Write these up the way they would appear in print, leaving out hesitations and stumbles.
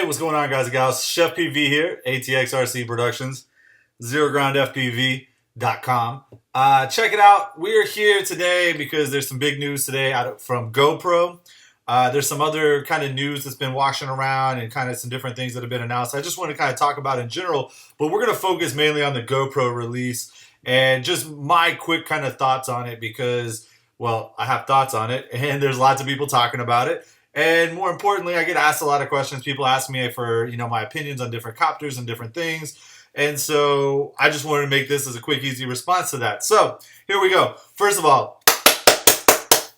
what's going on, guys and gals? CheFPV here, ATXRC Productions, ZeroGroundFPV.com. Check it out. We are here today because there's some big news today from GoPro. There's some other kind of news that's been washing around and kind of some different things that have been announced. I just want to kind of talk about in general, but we're going to focus mainly on the GoPro release and just my quick kind of thoughts on it because, well, I have thoughts on it and there's lots of people talking about it. And more importantly, I get asked a lot of questions. People ask me for, my opinions on different copters and different things. And so I just wanted to make this as a quick, easy response to that. So here we go. First of all,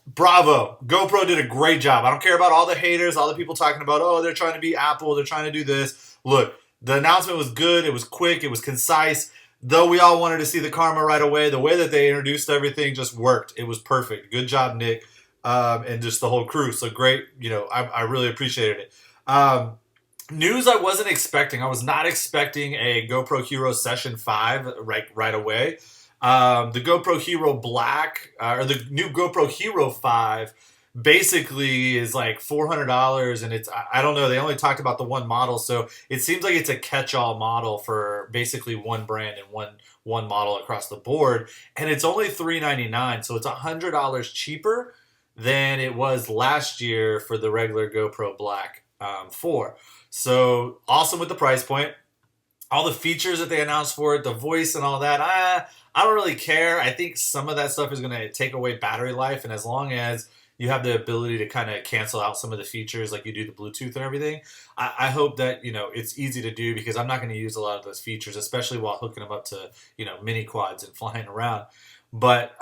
bravo. GoPro did a great job. I don't care about all the haters, all the people talking about, oh, they're trying to be Apple, they're trying to do this. Look, the announcement was good. It was quick. It was concise. Though we all wanted to see the Karma right away, the way that they introduced everything just worked. It was perfect. Good job, Nick. And just the whole crew. So great. I really appreciated it. News I wasn't expecting. I was not expecting a GoPro Hero Session 5 right away. The GoPro Hero Black, or the new GoPro Hero 5, basically is like $400, and I don't know, they only talked about the one model, so it seems like it's a catch-all model for basically one brand and one model across the board, and it's only $399, so it's $100 cheaper than it was last year for the regular GoPro Black 4. So awesome with the price point. All the features that they announced for it, the voice and all that, I don't really care. I think some of that stuff is going to take away battery life, and as long as you have the ability to kind of cancel out some of the features like you do the Bluetooth and everything, I hope that, it's easy to do because I'm not going to use a lot of those features, especially while hooking them up to, mini quads and flying around. But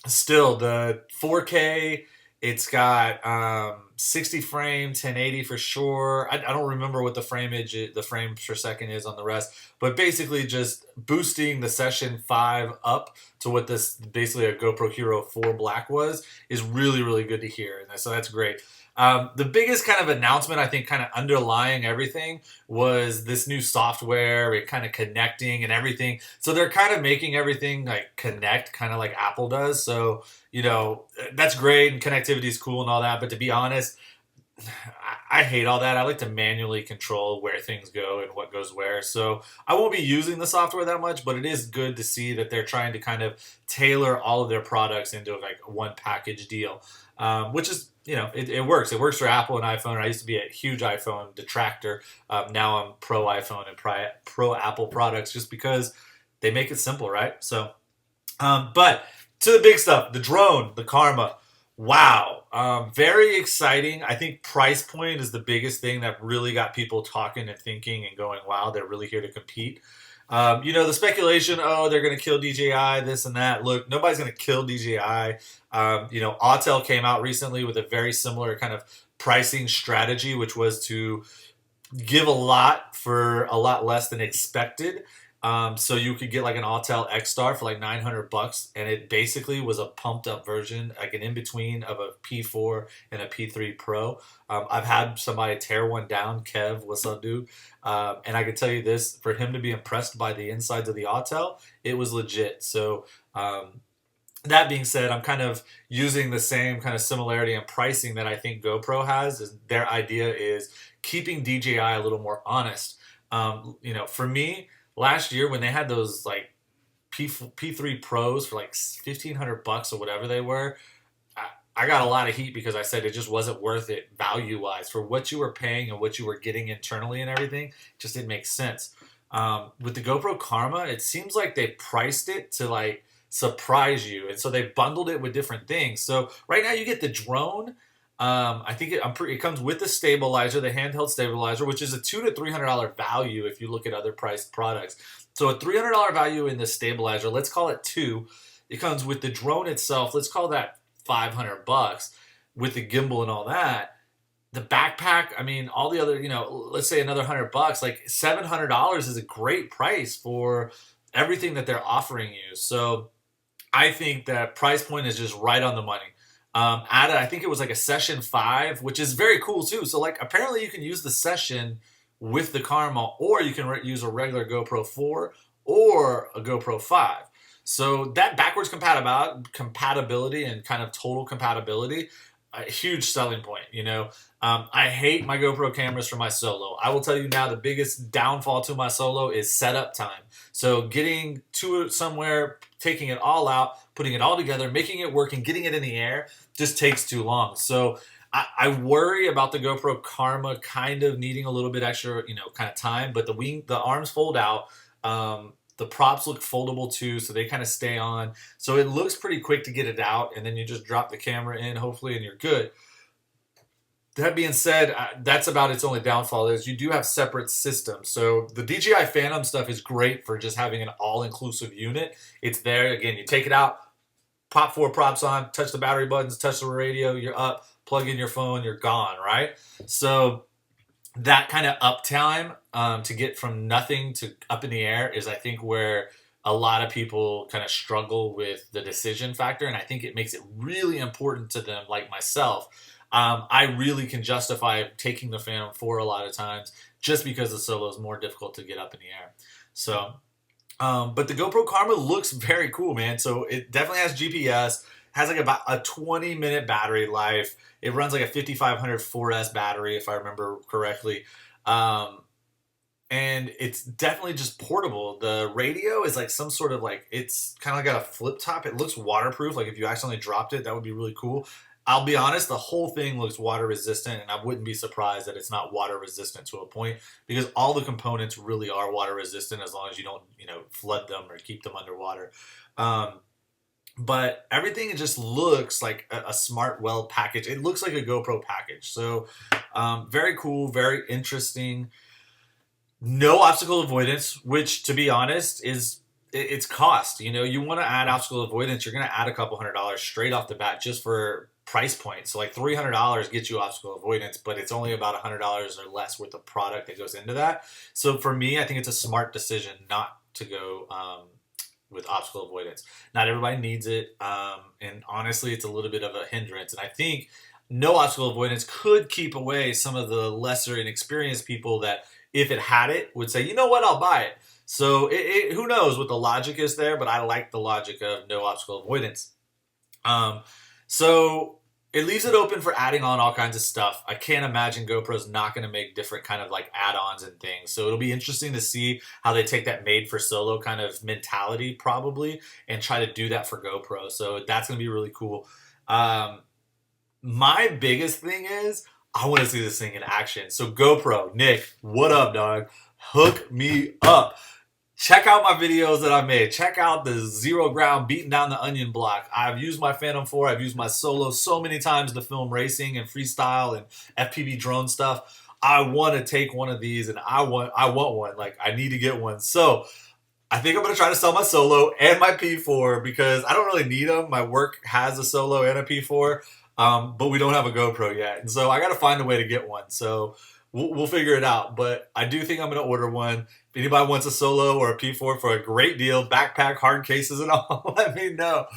still, the 4K, it's got 60 frame, 1080 for sure. I don't remember what the frames per second is on the rest, but basically just boosting the Session 5 up to what this basically a GoPro Hero 4 Black was is really, really good to hear. And so that's great. The biggest kind of announcement, I think, kind of underlying everything was this new software and kind of connecting and everything. So they're kind of making everything like connect, kind of like Apple does. So, that's great and connectivity is cool and all that. But to be honest, I hate all that. I like to manually control where things go and what goes where. So I won't be using the software that much, but it is good to see that they're trying to kind of tailor all of their products into like one package deal, which is, it works. It works for Apple and iPhone. I used to be a huge iPhone detractor. Now I'm pro iPhone and pro Apple products just because they make it simple, right? So, but to the big stuff, the drone, the Karma. Wow. Very exciting. I think price point is the biggest thing that really got people talking and thinking and going, wow, they're really here to compete. The speculation, oh, they're going to kill DJI, this and that. Look, nobody's going to kill DJI. Autel came out recently with a very similar kind of pricing strategy, which was to give a lot for a lot less than expected. So you could get like an Autel X-Star for like $900, and it basically was a pumped up version, like an in-between of a P4 and a P3 Pro. I've had somebody tear one down, Kev, what's up, dude? And I can tell you this, for him to be impressed by the insides of the Autel, it was legit. So that being said, I'm kind of using the same kind of similarity in pricing that I think GoPro has. Is their idea is keeping DJI a little more honest. For me, last year when they had those like P3 Pros for like $1,500 or whatever they were, I got a lot of heat because I said it just wasn't worth it value-wise for what you were paying and what you were getting internally and everything. It just didn't make sense. With the GoPro Karma, it seems like they priced it to like surprise you, and so they bundled it with different things. So right now you get the drone. I think it comes with the stabilizer, the handheld stabilizer, which is a $200 to $300 value if you look at other priced products. So a $300 value in the stabilizer, let's call it $200. It comes with the drone itself, let's call that $500 with the gimbal and all that. The backpack, I mean, all the other, let's say another $100, like $700 is a great price for everything that they're offering you. So I think that price point is just right on the money. I think it was like a Session 5, which is very cool too. So like apparently you can use the Session with the Karma, or you can use a regular GoPro 4 or a GoPro 5. So that backwards compatibility and kind of total compatibility a huge selling point. You know, I hate my GoPro cameras for my solo. I will tell you now, the biggest downfall to my solo is setup time. So getting to it somewhere, taking it all out, putting it all together, making it work, and getting it in the air just takes too long. So I worry about the GoPro Karma kind of needing a little bit extra, you know, kind of time. But the arms fold out. The props look foldable too, so they kind of stay on. So it looks pretty quick to get it out, and then you just drop the camera in, hopefully, and you're good. That being said, that's about its only downfall is you do have separate systems. So the DJI Phantom stuff is great for just having an all-inclusive unit. It's there. Again, you take it out, pop 4 props on, touch the battery buttons, touch the radio, you're up, plug in your phone, you're gone, right? So that kind of uptime to get from nothing to up in the air is, I think, where a lot of people kind of struggle with the decision factor. And I think it makes it really important to them, like myself. I really can justify taking the Phantom 4 a lot of times just because the solo is more difficult to get up in the air. So, but the GoPro Karma looks very cool, man. So it definitely has GPS, has like about a 20-minute battery life. It runs like a 5500 4S battery, if I remember correctly. And it's definitely just portable. The radio is like some sort of like, it's kind of like got a flip top. It looks waterproof. Like if you accidentally dropped it, that would be really cool. I'll be honest, the whole thing looks water resistant, and I wouldn't be surprised that it's not water resistant to a point because all the components really are water resistant as long as you don't, you know, flood them or keep them underwater. But everything just looks like a smart, well package. It looks like a GoPro package. So very cool, very interesting. No obstacle avoidance, which to be honest is it's cost. You know, you want to add obstacle avoidance, you're going to add a couple $100 straight off the bat just for price point. So like $300 gets you obstacle avoidance, but it's only about $100 or less worth of product that goes into that. So for me, I think it's a smart decision not to go with obstacle avoidance. Not everybody needs it, and honestly, it's a little bit of a hindrance. And I think no obstacle avoidance could keep away some of the lesser inexperienced people that, if it had it, would say, you know what, I'll buy it. So who knows what the logic is there, but I like the logic of no obstacle avoidance. So it leaves it open for adding on all kinds of stuff. I can't imagine GoPro's not going to make different kind of like add-ons and things. So it'll be interesting to see how they take that made for solo kind of mentality probably and try to do that for GoPro. So that's going to be really cool. My biggest thing is I want to see this thing in action. So GoPro, Nick, what up, dog? Hook me up. Check out my videos that I made. Check out the zero ground beating down the onion block. I've used my Phantom 4. I've used my solo so many times to film racing and freestyle and FPV drone stuff. I want to take one of these, and I want one. Like, I need to get one. So I think I'm going to try to sell my solo and my P4 because I don't really need them. My work has a solo and a P4, but we don't have a GoPro yet. And so I got to find a way to get one. So we'll figure it out. But I do think I'm going to order one. If anybody wants a solo or a P4 for a great deal, backpack, hard cases and all, let me know.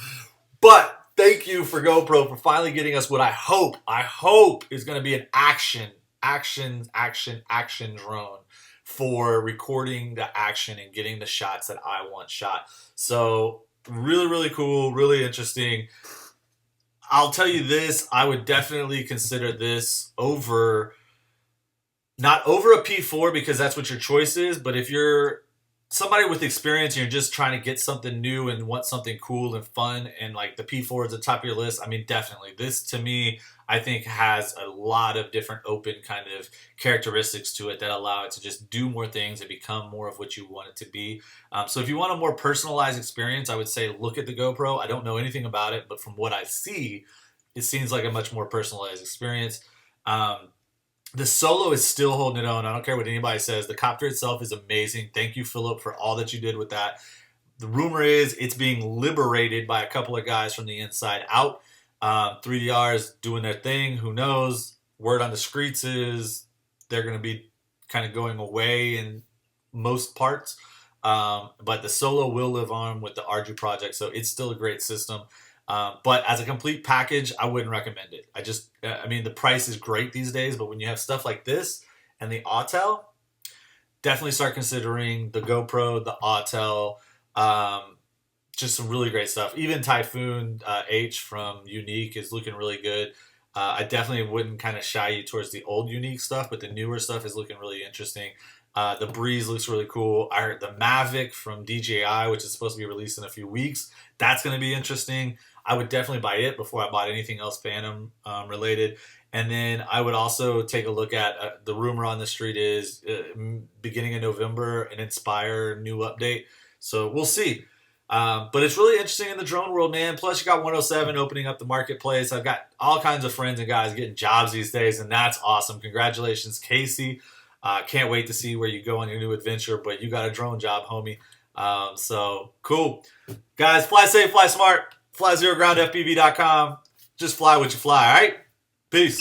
But thank you for GoPro for finally getting us what I hope is going to be an action drone for recording the action and getting the shots that I want shot. So really, really cool, really interesting. I'll tell you this, I would definitely consider this over, not over a P4 because that's what your choice is, but if you're somebody with experience and you're just trying to get something new and want something cool and fun and like the P4 is the top of your list, I mean, definitely. This to me, I think has a lot of different open kind of characteristics to it that allow it to just do more things and become more of what you want it to be. So if you want a more personalized experience, I would say look at the GoPro. I don't know anything about it, but from what I see, it seems like a much more personalized experience. The solo is still holding it on. I don't care what anybody says. The copter itself is amazing. Thank you, Philip, for all that you did with that. The rumor is it's being liberated by a couple of guys from the inside out. 3DR's doing their thing. Who knows? Word on the streets is they're going to be kind of going away in most parts. But the solo will live on with the Arju project. So it's still a great system. But as a complete package, I wouldn't recommend it. I mean, the price is great these days, but when you have stuff like this and the Autel, definitely start considering the GoPro, the Autel, just some really great stuff. Even Typhoon H from Unique is looking really good. I definitely wouldn't kind of shy you towards the old unique stuff, but the newer stuff is looking really interesting. The Breeze looks really cool. I heard the Mavic from DJI, which is supposed to be released in a few weeks. That's going to be interesting. I would definitely buy it before I bought anything else Phantom related. And then I would also take a look at the rumor on the street is beginning of November, an Inspire new update. So we'll see. But it's really interesting in the drone world, man. Plus, you got 107 opening up the marketplace. I've got all kinds of friends and guys getting jobs these days, and that's awesome. Congratulations, Casey. Can't wait to see where you go on your new adventure, but you got a drone job, homie. So cool. Guys, fly safe, fly smart, fly zerogroundfpv.com. Just fly what you fly, all right? Peace.